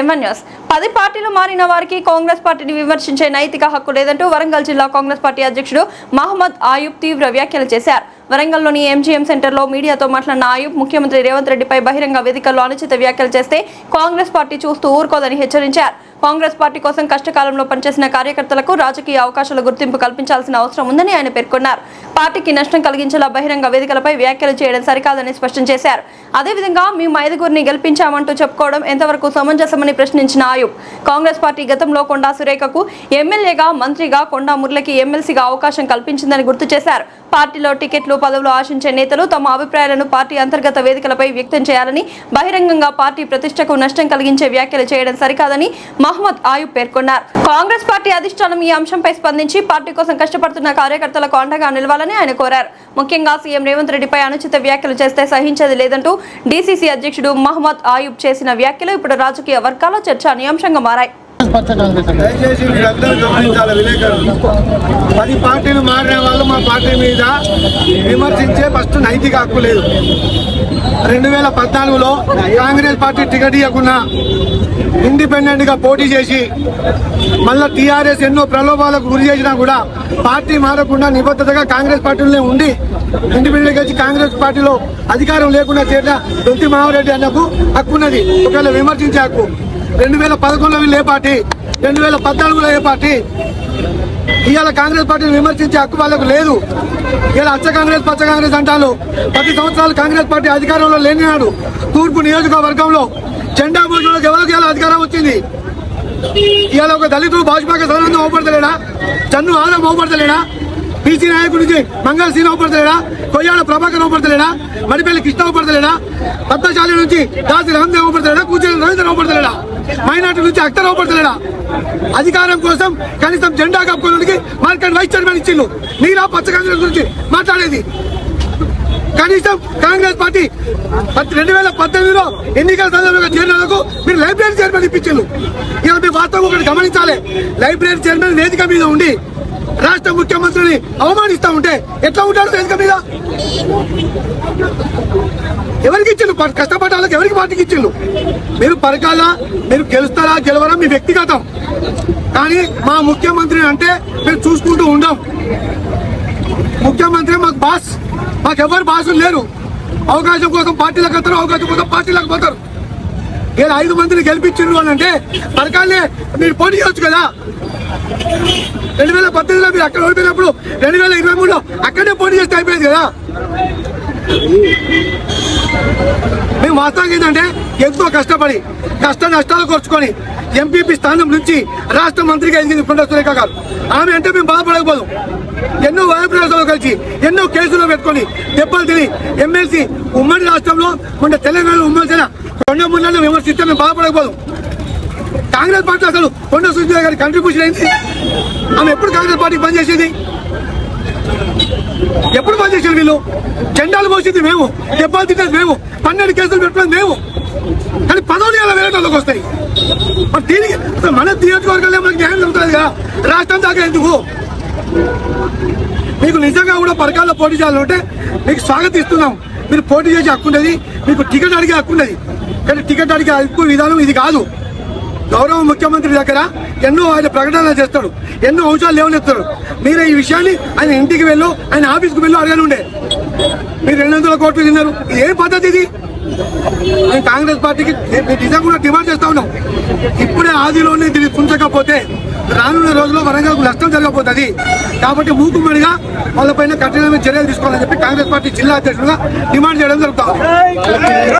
MNS 10 పార్టీలు మారిన వారికి కాంగ్రెస్ పార్టీని విమర్శించే నైతిక హక్కు లేదంటూ వరంగల్ జిల్లా కాంగ్రెస్ పార్టీ అధ్యక్షుడు మహమ్మద్ ఆయూబ్ తీవ్ర వ్యాఖ్యలు చేశారు. వరంగల్లోని ఎంజీఎం సెంటర్లో మీడియాతో మాట్లాడిన ఆయూబ్ ముఖ్యమంత్రి రేవంత్ రెడ్డిపై బహిరంగ వేదికల్లో అనుచిత వ్యాఖ్యలు చేస్తే కాంగ్రెస్ పార్టీ చూస్తూ ఊరుకోదని హెచ్చరించారు. కాంగ్రెస్ పార్టీ కోసం కష్టకాలంలో పనిచేసిన కార్యకర్తలకు రాజకీయ అవకాశాల గుర్తింపు కల్పించాల్సిన అవసరం ఉందని ఆయన పేర్కొన్నారు. పార్టీకి నష్టం కలిగించేలా బహిరంగ వేదికలపై వ్యాఖ్యలు చేయడం సరికాదని స్పష్టం చేశారు. అదేవిధంగా మేము 5గురిని గెలిపించామంటూ చెప్పుకోవడం ఎంతవరకు సమంజసమని ప్రశ్నించిన ఆయూబ్ కాంగ్రెస్ పార్టీ గతంలో కొండా సురేఖకు ఎమ్మెల్యేగా, మంత్రిగా, కొండా మురళికి ఎమ్మెల్సీగా అవకాశం కల్పించిందని గుర్తు చేశారు. పార్టీలో టికెట్లు, పదవులు ఆశించే నేతలు తమ అభిప్రాయాలను పార్టీ అంతర్గత వేదికలపై వ్యక్తం చేయాలని, బహిరంగంగా పార్టీ ప్రతిష్టకు నష్టం కలిగించే వ్యాఖ్యలు చేయడం సరికాదని మహమ్మద్ ఆయూబ్ పేర్కొన్నారు. కాంగ్రెస్ పార్టీ అధిష్టానం ఈ అంశంపై స్పందించి పార్టీ కోసం కష్టపడుతున్న కార్యకర్తలకు అండగా నిలవాలని ఆయన కోరారు. ముఖ్యంగా సీఎం రేవంత్ రెడ్డిపై అనుచిత వ్యాఖ్యలు చేస్తే సహించేది లేదంటూ డీసీసీ అధ్యక్షుడు మహమ్మద్ ఆయూబ్ చేసిన వ్యాఖ్యలు ఇప్పుడు రాజకీయ వర్గాల్లో చర్చనీయాంశంగా మారాయి. 10 పార్టీలు మారిన వాళ్ళు మా పార్టీ మీద విమర్శించే ఫస్ట్ నైతిక హక్కు లేదు. 2014లో కాంగ్రెస్ పార్టీ టికెట్ ఇవ్వకుండా ఇండిపెండెంట్ గా పోటీ చేసి మళ్ళా టీఆర్ఎస్ ఎన్నో ప్రలోభాలకు గురి చేసినా కూడా పార్టీ మారకుండా నిబద్ధతగా కాంగ్రెస్ పార్టీలోనే ఉండి ఇండిపెండెంట్ గా కాంగ్రెస్ పార్టీలో అధికారం లేకుండా చేరిన దొంతి మహారెడ్డి అన్నకు హక్కు ఉన్నది. ఒకవేళ విమర్శించే హక్కు 2011లో వీళ్ళు ఏ పార్టీ, 2014లో ఏ పార్టీ, ఇవాళ కాంగ్రెస్ పార్టీని విమర్శించే హక్కు వాళ్ళకు లేదు. ఇలా అచ్చ కాంగ్రెస్, పచ్చ కాంగ్రెస్ అంటారు. 10 సంవత్సరాలు కాంగ్రెస్ పార్టీ అధికారంలో లేనినాడు తూర్పు నియోజకవర్గంలో జెండా భోజనంలోకి ఎవరికి ఇలా అధికారం వచ్చింది? ఇవాళ ఒక దళితుడు భాజపాకి సదానందం అవపడతలేడా? చన్ను ఆలం అవపడతలేడా? బీసీ నాయకుడి నుంచి మంగళ సీన్ అవపడతలేడా? కొయ్యాడ ప్రభాకర్ అవపడతలేడా? మడిపల్లి కృష్ణ అవపడతలేడా? పద్మశాలి నుంచి దాసి రామదేవ్ అవపడతలేడా? కూర్చొని రవీంద్ర అవపడతలేడా? మైనార్టీ నుంచి అక్తర్ అవపడతలేడా? అధికారం కోసం కనీసం జెండా కప్పుకోవడానికి మార్కెట్ వైస్ చైర్మన్ ఇచ్చిండు. మీరా పచ్చ కాంగ్రెస్ గురించి మాట్లాడేది? కనీసం కాంగ్రెస్ పార్టీ 2018లో ఎన్నికల సందర్భంగా చేరినందుకు మీరు లైబ్రరీ చైర్మన్ ఇప్పించారు. ఇక మీరు వాస్తవం ఒకటి గమనించాలి. లైబ్రరీ చైర్మన్ వేదిక మీద ఉండి రాష్ట్ర ముఖ్యమంత్రిని అవమానిస్తా ఉంటే ఎట్లా ఉంటాడు వేదిక మీద? ఎవరికి ఇచ్చిండు? కష్టపడ్డ వాళ్ళకి ఎవరికి పార్టీకి ఇచ్చిండు? మీరు పరకాలా, మీరు గెలుస్తారా గెలవరా మీ వ్యక్తిగతం, కానీ మా ముఖ్యమంత్రి అంటే మేము చూసుకుంటూ ఉండం. ముఖ్యమంత్రి మాకు బాస్, మాకెవరు బాసులు లేరు. అవకాశం కోసం పార్టీలకు వస్తారు, అవకాశం కోసం పార్టీలకు పోతారు. ఇలా 5 మందిని గెలిపించిండ్రు అని అంటే పరకాలనే మీరు పోటీ చేయొచ్చు కదా. 2018లో మీరు అక్కడ ఓడిపోయినప్పుడు 2023లో అక్కడే పోటీ చేస్తే అయిపోయింది కదా. మేము వాస్తవంగా ఏంటంటే ఎంతో కష్టపడి కష్ట నష్టాలు కూర్చుకొని ఎంపీపీ స్థానం నుంచి రాష్ట్ర మంత్రిగా ఎదిగింది కొండా సురేఖ గారు. ఆమె అంటే మేము బాధపడకపోదు. ఎన్నో వయప్రదేశాలు కలిసి ఎన్నో కేసులు పెట్టుకొని దెబ్బలు తిని ఎమ్మెల్సీ ఉమ్మడి రాష్ట్రంలో మొన్న తెలంగాణలో ఉమ్మడిన కొండ ముళ్ళను విమర్శిస్తే మేము బాధపడకపోదు. కాంగ్రెస్ పార్టీ అసలు కొండ సురేఖ గారి కంట్రిబ్యూషన్ అయింది. ఆమె ఎప్పుడు కాంగ్రెస్ పార్టీకి పనిచేసేది? ఎప్పుడు పనిచేసేది? వీళ్ళు జెండాలు మోసింది మేము, దెబ్బలు తిట్టేది మేము, 12 కేసులు పెట్టినది మేము, కానీ పదవులు ఎలా వేరేటోళ్ళకి వస్తాయి. మరి దీనికి మన నియోజకవర్గాల్లో మనకి న్యాయం జరుగుతుంది కదా, రాష్ట్రం దాకా ఎందుకు? మీకు నిజంగా కూడా పరకాల్లో పోటీ చేయాలంటే మీకు స్వాగతిస్తున్నాం. మీరు పోటీ చేసే హక్కు ఉండేది, మీకు టికెట్ అడిగే హక్కు ఉండేది, కానీ టికెట్ అడిగే హక్కు విధానం ఇది కాదు. గౌరవ ముఖ్యమంత్రి దగ్గర ఎన్నో ఆయన ప్రకటనలు చేస్తాడు, ఎన్నో అంశాలు లేవనెత్తాడు. మీరు ఈ విషయాన్ని ఆయన ఇంటికి వెళ్ళు, ఆయన ఆఫీస్కి వెళ్ళు అడగాలి ఉండే. మీరు 200 కోట్లు తిన్నారు. ఇది ఏం పద్ధతి ఇది? మేము కాంగ్రెస్ పార్టీకి నిజంగా కూడా డిమాండ్ చేస్తా ఉన్నాం. ఇప్పుడే ఆదిలోనే దీన్ని కుంచకపోతే రానున్న రోజుల్లో వరంగల్కు నష్టం జరగబోతుంది. కాబట్టి మూకుమ్మడిగా వాళ్ళపైన కఠినమైన చర్యలు తీసుకోవాలని చెప్పి కాంగ్రెస్ పార్టీ జిల్లా అధ్యక్షులుగా డిమాండ్ చేయడం జరుగుతుంది.